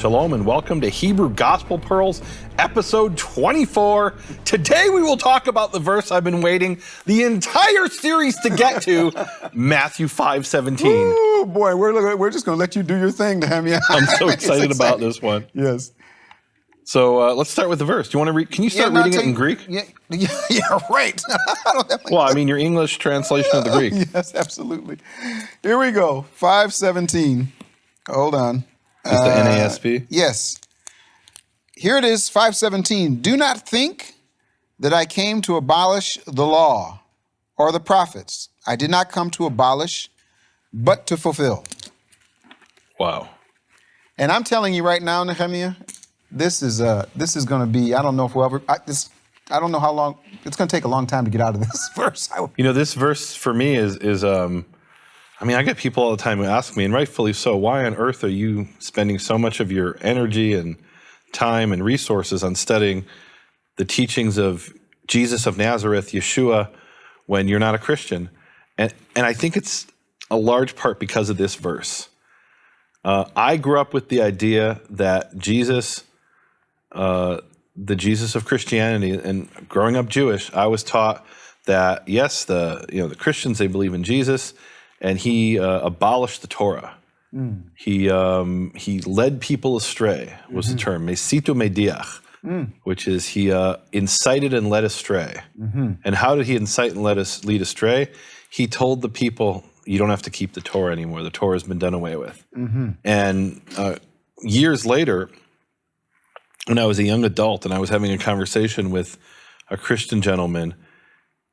Shalom and welcome to Hebrew Gospel Pearls, episode 24. Today we will talk about the verse I've been waiting the entire series to get to, Matthew 5:17. Oh boy, we're just going to let you do your thing, Nehemiah. I'm so excited about this one. Yes. So let's start with the verse. Do you want to read? Can you start reading it in Greek? Yeah, right. Well, I mean, your English translation of the Greek. Yes, absolutely. Here we go. 5:17. Hold on. Is the NASB? Yes. Here it is, 5:17. Do not think that I came to abolish the law or the prophets. I did not come to abolish, but to fulfill. Wow. And I'm telling you right now, Nehemiah, this is going to be, I don't know if we'll ever, I don't know how long, it's going to take a long time to get out of this verse. You know, this verse for me is I mean, I get people all the time who ask me, and rightfully so, why on earth are you spending so much of your energy and time and resources on studying the teachings of Jesus of Nazareth, Yeshua, when you're not a Christian? And I think it's a large part because of this verse. I grew up with the idea that Jesus, the Jesus of Christianity, and growing up Jewish, I was taught that yes, the Christians, they believe in Jesus, and he abolished the Torah. He led people astray, was the term, mesito mediach, which is he incited and led astray. And how did he incite and lead astray? He told the people, you don't have to keep the Torah anymore. The Torah has been done away with. And years later, when I was a young adult and I was having a conversation with a Christian gentleman,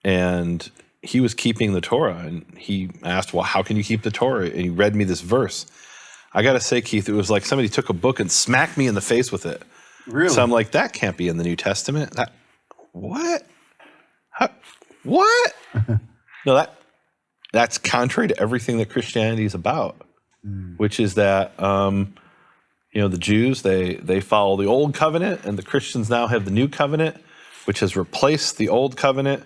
and he was keeping the Torah, and he asked, well, how can you keep the Torah? And he read me this verse. I got to say, Keith, it was like somebody took a book and smacked me in the face with it. Really? So I'm like, that can't be in the New Testament. What? What? No, that's contrary to everything that Christianity is about, which is that, the Jews, they follow the old covenant, and the Christians now have the new covenant, which has replaced the old covenant.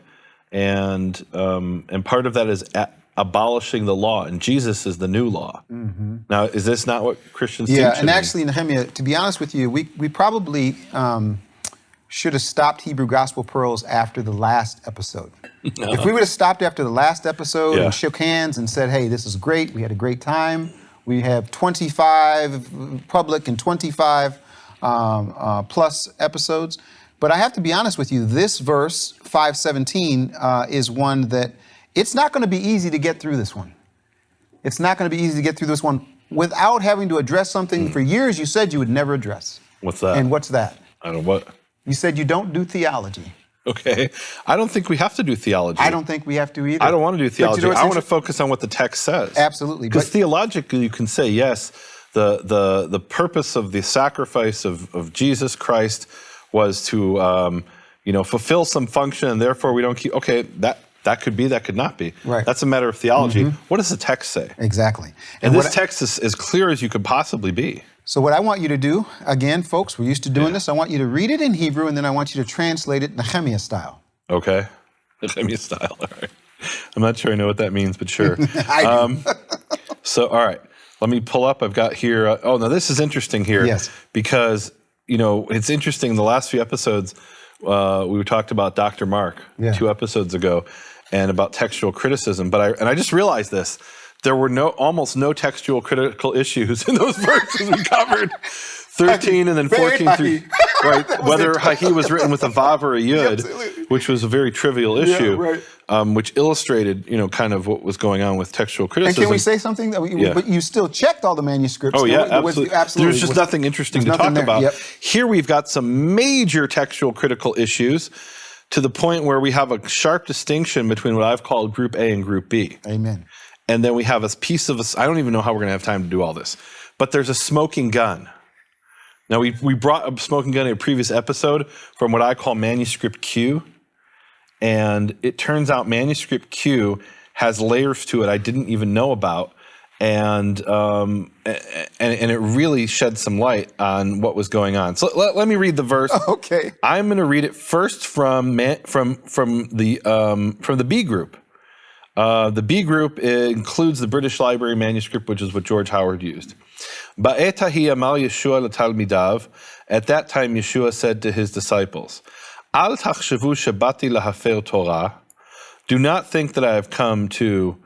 And part of that is abolishing the law, and Jesus is the new law. Now, is this not what Christians teach? Yeah, and actually, Nehemiah, to be honest with you, we probably should have stopped Hebrew Gospel Pearls after the last episode. No. If we would have stopped after the last episode and shook hands and said, hey, this is great, we had a great time, we have 25 public and 25 plus episodes. But I have to be honest with you, this verse, 5:17, is one that it's not going to be easy to get through this one. It's not going to be easy to get through this one without having to address something for years you said you would never address. What's that? And what's that? I don't know what. You said you don't do theology. Okay. I don't think we have to do theology. I don't think we have to either. I don't want to do theology. I want to focus on what the text says. Absolutely. Because theologically you can say, yes, the purpose of the sacrifice of Jesus Christ was to, fulfill some function, and therefore we don't keep. Okay, that could be, that could not be. Right. That's a matter of theology. What does the text say? Exactly. And this text is as clear as you could possibly be. So what I want you to do, again, folks, we're used to doing this. I want you to read it in Hebrew, and then I want you to translate it Nehemiah style. Okay, Nehemiah style. All right. I'm not sure I know what that means, but sure. I do. So, all right, let me pull up. I've got here. Now this is interesting here. Yes. Because it's interesting. In the last few episodes, we talked about Dr. Mark 2 episodes ago, and about textual criticism. But I just realized this: there were almost no textual critical issues in those verses we covered. 13 and then 14 through right. Whether he was written with a vav or a yud, which was a very trivial issue, which illustrated kind of what was going on with textual criticism. And can we say something but you still checked all the manuscripts? Oh yeah, absolutely. There's just nothing interesting to talk about. Yep. Here we've got some major textual critical issues, to the point where we have a sharp distinction between what I've called Group A and Group B. Amen. And then we have a piece of I don't even know how we're going to have time to do all this, but there's a smoking gun. Now, we brought a smoking gun in a previous episode from what I call Manuscript Q, and it turns out Manuscript Q has layers to it I didn't even know about, and it really shed some light on what was going on. So let me read the verse. Okay. I'm going to read it first from the B group. The B group includes the British Library manuscript, which is what George Howard used. Ba'et hahi amal Yeshua letalmidav. At that time, Yeshua said to his disciples, Al tachshavu shabati lahafer Torah. Do not think that I have come to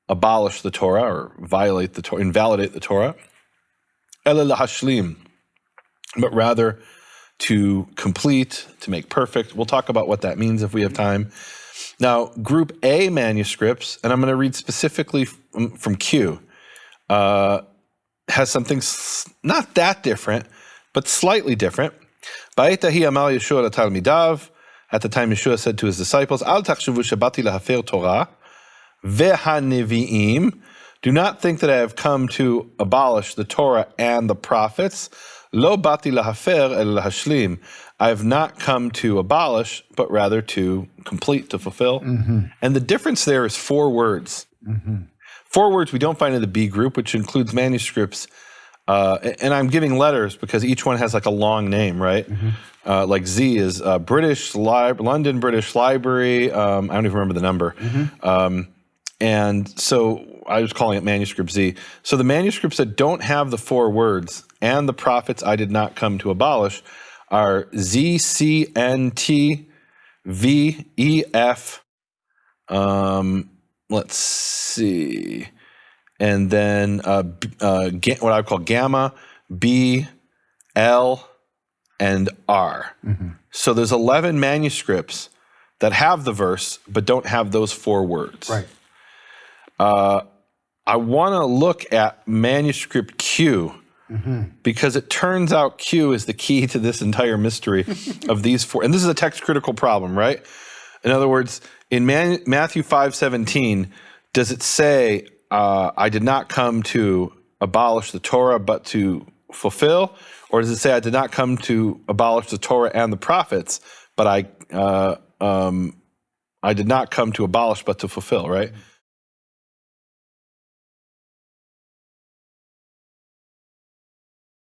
abolish the Torah or violate the Torah, invalidate the Torah. Ela lahashlim, but rather to complete, to make perfect. We'll talk about what that means if we have time. Now, Group A manuscripts, and I'm going to read specifically from Q, has something not that different, but slightly different. Ba'et hahi amal Yeshua letalmidav. At the time, Yeshua said to his disciples, Al tachshavu shabati lahafer Torah ve'hanevi'im. Do not think that I have come to abolish the Torah and the prophets. Lo bati lahafer el lahashlim. I have not come to abolish, but rather to complete, to fulfill. And the difference there is 4 words. 4 words we don't find in the B group, which includes manuscripts. And I'm giving letters because each one has like a long name, right? Like Z is London British Library. I don't even remember the number. And so I was calling it manuscript Z. So the manuscripts that don't have the 4 words and the prophets I did not come to abolish are Z, C, N, T, V, E, F. Let's see. And then what I would call gamma, B, L, and R. So there's 11 manuscripts that have the verse, but don't have those 4 words. Right. I want to look at manuscript Q because it turns out Q is the key to this entire mystery of these 4. And this is a text critical problem, right? In other words, in Matthew 5:17, does it say, I did not come to abolish the Torah, but to fulfill? Or does it say, I did not come to abolish the Torah and the prophets, but I did not come to abolish, but to fulfill, right?